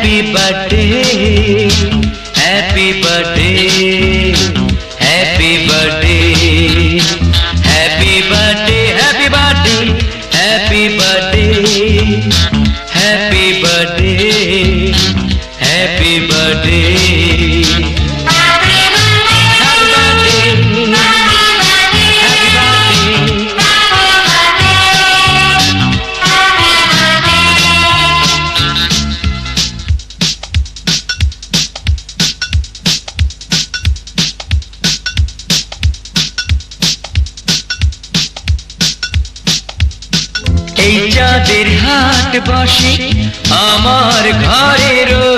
Happy birthday, happy birthday, happy birthday, happy birthday, happy birthday, happy birthday, happy birthday, happy birthday. এই চাঁদের হাট বসে আমার ঘরে রোজ।